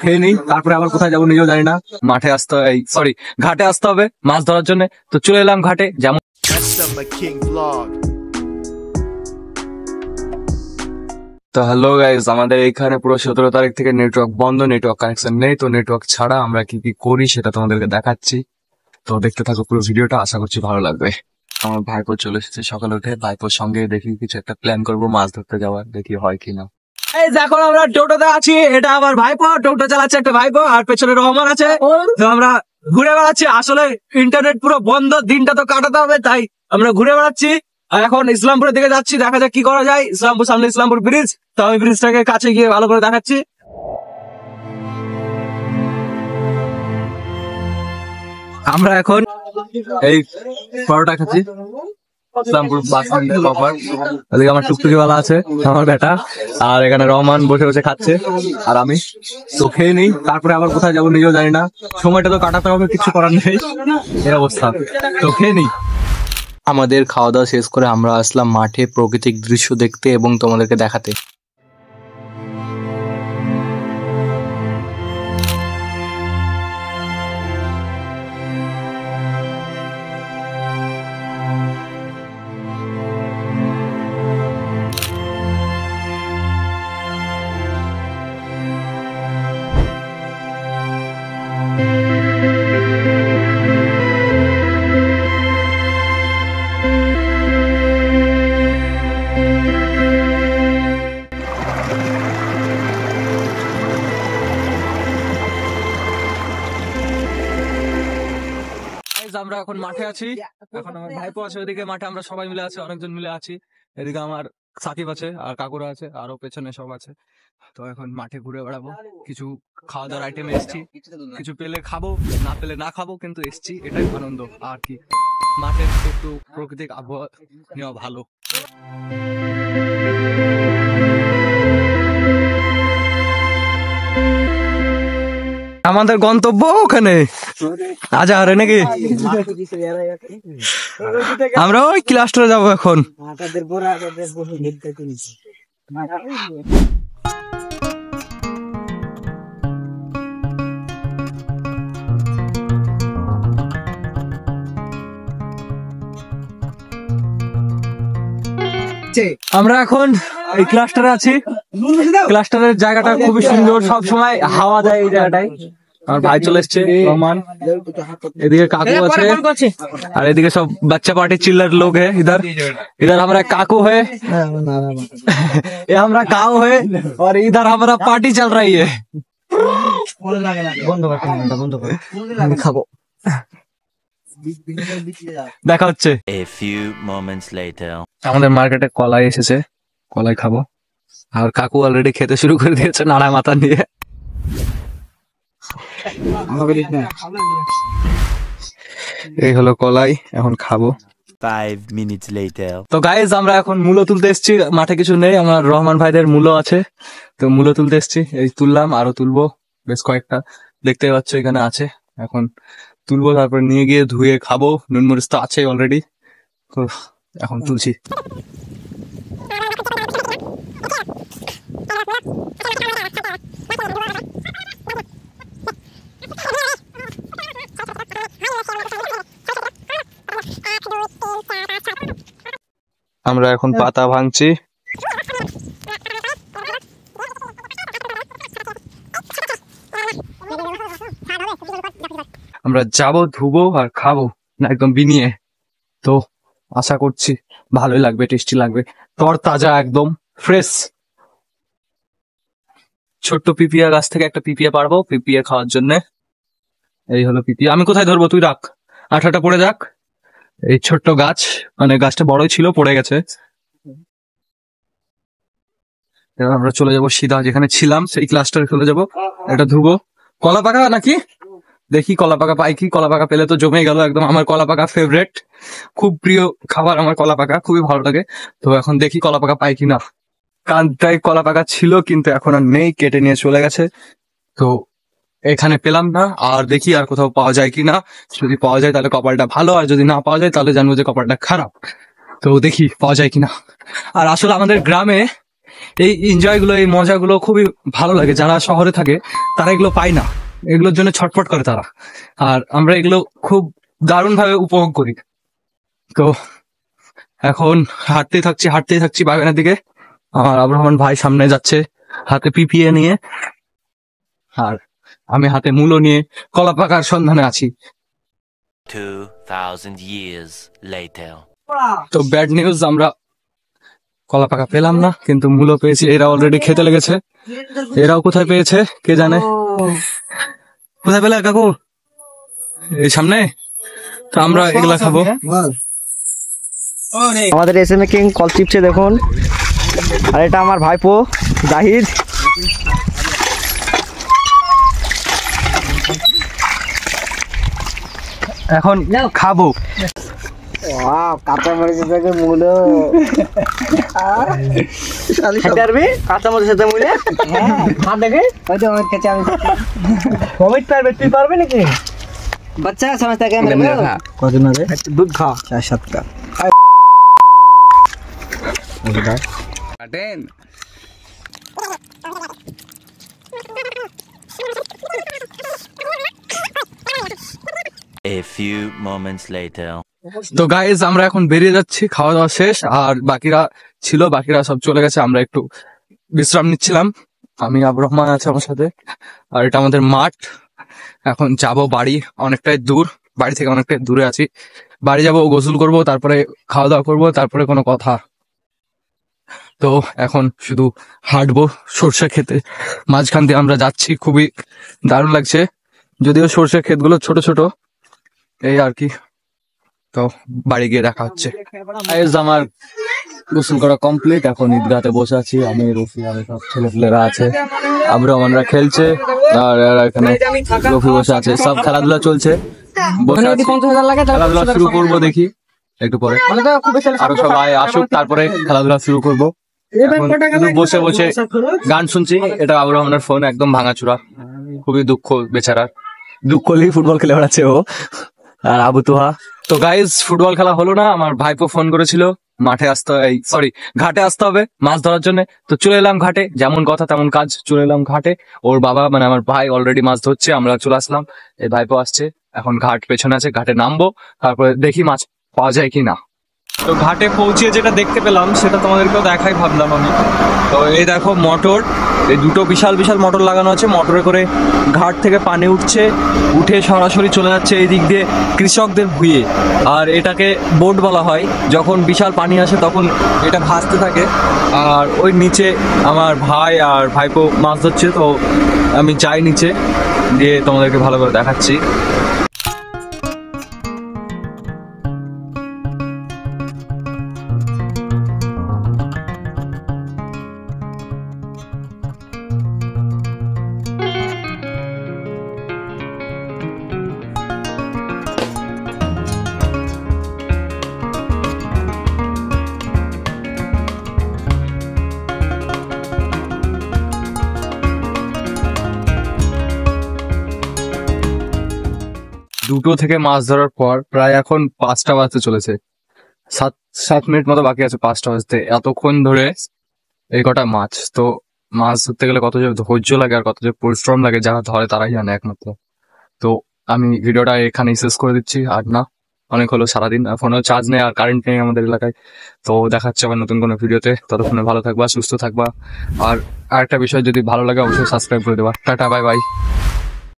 খেয়ে নিই, তারপরে আবার কোথায় যাবো নিজেও জানি না। মাঠে আসতে হবে, সরি ঘাটে আসতে হবে মাছ ধরার জন্য। তো চলে এলাম ঘাটে। যেমন তো হ্যালো গাইস, আমাদের এখানে পুরো 17 তারিখ থেকে নেটওয়ার্ক বন্ধ, নেটওয়ার্ক কানেকশন নেই। তো নেটওয়ার্ক ছাড়া আমরা কি কি করি সেটা তোমাদেরকে দেখাচ্ছি। তো দেখতে থাকো পুরো ভিডিওটা, আশা করছি ভালো লাগবে। আমার ভাইপো চলে এসেছে সকালে উঠে, ভাইপোর সঙ্গে দেখি কিছু একটা প্ল্যান করবো মাছ ধরতে যাওয়ার, দেখি হয় কিনা। এই দেখো আমরা টোটোতে আছি, এটা আমার ভাইপো টোটো চালাচ্ছে, একটা ভাইপো, আর পেছনে রহমান আছে। তো আমরা ঘুরে বেড়াচ্ছি, আসলে ইন্টারনেট পুরো বন্ধ, দিনটা তো কাটাতে হবে, তাই আমরা ঘুরে বেড়াচ্ছি। আর এখন ইসলামপুরের দিকে যাচ্ছি, দেখা যাক কি করা যায়। ইসলামপুর সামনে ইসলামপুর ব্রিজ, তো আমি ব্রিজটাকে কাছে গিয়ে ভালো করে দেখাচ্ছি। আমরা এখন এই পরোটা খাচ্ছি ইসলামপুর বাস স্ট্যান্ডের অফার। ওদিকে আমার টুকটুকিওয়ালা আছে, আমার বেটা, আর এখানে রহমান বসে বসে খাচ্ছে, আর আমি। তো খেয়ে নিই, তারপরে আবার কোথায় যাবো নিজেও জানি না। সময়টা তো কাটাতে হবে, কিছু করার নেই, এই অবস্থা। তো খেয়ে নিই। আমাদের খাওয়া দাওয়া শেষ করে আমরা আসলাম মাঠে প্রাকৃতিক দৃশ্য দেখতে এবং তোমাদেরকে দেখাতে। আমরা এখন মাঠে আছি, এখন আমার ভাইপো আছে ওইদিকে মাঠে, আমরা সবাই মিলে আছি, অনেকজন মিলে আছি। এদিকে আমার সাকিব আছে, আর কাকুরা আছে, আরো পেছনে সব আছে। তো এখন মাঠে ঘুরে বেড়াবো, কিছু খাওয়া দাওয়ার আইটেম এসছি, কিছু পেলে খাবো, না পেলে না খাবো, কিন্তু এসছি, এটাই আনন্দ আর কি। মাঠের একটু প্রাকৃতিক আবহাওয়া নেওয়া ভালো। আমাদের গন্তব্য ওখানে আজারে নাকি, আমরা ওই ক্লাস্টারে যাবো এখন। আমরা এখন এই ক্লাস্টারে আছি, ক্লাস্টারের জায়গাটা খুবই সুন্দর, সব সময় হাওয়া দেয় এই জায়গাটায়। আমার ভাই চলে এসছে রহমান, এদিকে কাকু আছে, আর এদিকে সব বাচ্চা পার্টি চিল্লার লোক है। इधर इधर हमारा काकू है, ये हमारा काऊ है, और इधर हमारा पार्टी चल रही है। খাবো, দেখা হচ্ছে। A few moments later. আমাদের মার্কেটে কলাই এসেছে, কলাই খাবো। আর কাকু অলরেডি খেতে শুরু করে দিয়েছে নাড়া মাথা নিয়ে। এই হলো কলাই, এখন খাবো। 5 minutes later. তো গাইজ আমরা এখন মূলো তুলতে এসেছি, মাঠে কিছু নেই, আমার রহমান ভাইদের মূলো আছে, তো মূলো তুলতে এসেছি। এই তুললাম, আরো তুলবো বেশ কয়েকটা, দেখতে পাচ্ছ এখানে আছে। এখন তুলবো, তারপর নিয়ে গিয়ে ধুয়ে খাবো, নুন মরিচ তো আছে অলরেডি। তো এখন তুলছি। আমরা এখন পাতা ভাঙছি। আমরা যাবো, ধুবো আর খাবো না একদম বিনিয়ে। তো আশা করছি ভালোই লাগবে, টেস্টি লাগবে, তর তাজা একদম ফ্রেশ। ছোট্ট পিপিয়া গাছ থেকে একটা পিপিয়া পারবো পিপিয়া খাওয়ার জন্য। এই হলো পিপিয়া। আমি কোথায় ধরবো, তুই রাখ, আঠাটা পড়ে যাক। এই ছোট্ট গাছ, মানে গাছটা বড়ই ছিল, পড়ে গেছে। এবার আমরা চলে যাবো সিধা যেখানে ছিলাম, সেই ক্লাসটারে চলে যাবো। এটা ধুবো। কলা পাকা নাকি দেখি, কলা পাকা পাই কি। কলা পাকা পেলে তো জমে গেল একদম, আমার কলা পাকা ফেভারেট, খুব প্রিয় খাবার আমার কলা পাকা, খুবই ভালো লাগে। তো এখন দেখি কলা পাকা পাই কিনা। কানটায় কলা পাকা ছিল কিন্তু এখন আর নেই, কেটে নিয়ে চলে গেছে। তো এখানে পেলাম না, আর দেখি আর কোথাও পাওয়া যায় কিনা। যদি পাওয়া যায় তাহলে কপালটা ভালো, আর যদি না পাওয়া যায় তাহলে জানবো যে কপালটা খারাপ। তো দেখি পাওয়া যায় কিনা। আর আসলে আমাদের গ্রামে এই এনজয় গুলো, এই মজাগুলো খুবই ভালো লাগে। যারা শহরে থাকে তারা এগুলো পায় না, এগুলোর জন্য ছটফট করে তারা, আর আমরা এগুলো খুব দারুণ ভাবে উপভোগ করি। তো এখন হাঁটতেই থাকছি বাগানের দিকে। আমার আব্রাহমান ভাই সামনে যাচ্ছে হাতে পিপিএ নিয়ে, আর আমি হাতে মূলো নিয়ে কলা পাকার সন্ধানে আছি। 2000 years later. তো ব্যাড নিউজ, আমরা কলা পাকা পেলাম না, কিন্তু মূলো পেয়েছি। এরা অলরেডি খেতে লেগেছে। এরাও কোথায় পেয়েছে কে জানে। কোথায় পেলে কাকু? এই সামনে। তো আমরা এগুলা খাবো। আমাদের এসএমএ কিং কল চিপছে দেখুন, আর এটা আমার ভাইপো জাহিদ। এখন খাবো। কাঁচা মরিচের সাথে মূলো খেতে পারবি? কাঁচা মরিচের সাথে মূলো খা দেখে কমিট পারবে, তুই পারবি নাকি? বাচ্চা সমস্ত কদিন আগে দুধ খা 4-7 cup. A few moments later. তো গাইজ আমরা এখন বেরিয়ে যাচ্ছি, খাওয়া দাওয়া শেষ, আর বাকিরা সব চলে গেছে। আমরা একটু বিশ্রাম নিচ্ছিলাম, আমি আব্রাহমান আছে আমার সাথে, আর এটা আমাদের মাঠ। এখন যাব বাড়ি, অনেকটাই দূর, বাড়ি থেকে অনেকটাই দূরে আছি। বাড়ি যাব, গোসল করব, তারপরে খাওয়া দাওয়া করব, তারপরে কোনো কথা। তো এখন শুধু হাঁটবো সর্ষে খেতে, মাঝখান দিয়ে আমরা যাচ্ছি, খুবই দারুণ লাগছে। যদিও সর্ষে ক্ষেতগুলো ছোট ছোট, এই আর কি। তো বাড়ি গিয়ে দেখা হচ্ছে। গাইস আমার গোসল করা কমপ্লিট, এখন ঈদগাতে বসে আছি। আমি রফি আর সব ছেলেপেলেরা আছে, আব্রাহমানরা খেলছে, আর এরা এখানে রফি বসে আছে। সব খেলাধুলা চলছে, বসে আছি। খেলাধুলা শুরু করবো দেখি একটু পরে, আরো সবাই আসুক, তারপরে খেলাধুলা শুরু করবো। এখন শুধু বসে বসে গান শুনছি। এটা আব্রাহমানের ফোন, একদম ভাঙাচুরা, খুবই দুঃখ বেচারার। দুঃখ করলেই ফুটবল খেলে বেড়াচ্ছে ও আর আবু তোহা। তো গাইজ ফুটবল খেলা হলো না, আমার ভাইপো ফোন করেছিল ঘাটে আসতে হবে মাছ ধরার জন্য। তো চলে এলাম ঘাটে, যেমন কথা তেমন কাজ, চলে এলাম ঘাটে। ওর বাবা মানে আমার ভাই অলরেডি মাছ ধরছে, আমরা চলে আসলাম। এই ভাইপো আসছে, এখন ঘাট পেছনে আছে, ঘাটে নামবো, তারপরে দেখি মাছ পাওয়া যায় কি না। তো ঘাটে পৌঁছিয়ে যেটা দেখতে পেলাম সেটা তোমাদেরকেও দেখাই ভাবলাম আমি। তো এই দেখো মোটর, এই দুটো বিশাল বিশাল মোটর লাগানো আছে। মোটরে করে ঘাট থেকে পানি উঠে সরাসরি চলে যাচ্ছে এই দিক দিয়ে কৃষকদের ভুঁইয়ে। আর এটাকে বোট বলা হয়। যখন বিশাল পানি আসে তখন এটা ভাসতে থাকে, আর ওই নিচে আমার ভাই আর ভাইপো মাছ ধরছে। তো আমি যাই নিচে দিয়ে তোমাদেরকে ভালো করে দেখাচ্ছি। দুটো থেকে মাছ ধরার পর প্রায় এখন 5টা বাজতে চলেছে, 7 মিনিট মতো বাকি আছে 5টা বাজতে। এতক্ষণ ধরে এই কটা মাছ। তো মাছ ধরতে গেলে কত যে ধৈর্য লাগে আর কত যে পরিশ্রম লাগে, যারা ধরে তারাই জানে একমাত্র। তো আমি ভিডিওটা এখানেই শেষ করে দিচ্ছি, আর না অনেক হলো সারাদিন, ফোনেও চার্জ নেই আর কারেন্ট নেই আমাদের এলাকায়। তো দেখাচ্ছে আবার নতুন কোনো ভিডিওতে, ততক্ষণে ভালো থাকবা, সুস্থ থাকবা। আর আরেকটা বিষয়, যদি ভালো লাগে অবশ্যই সাবস্ক্রাইব করে দেবা। Tata, bye bye.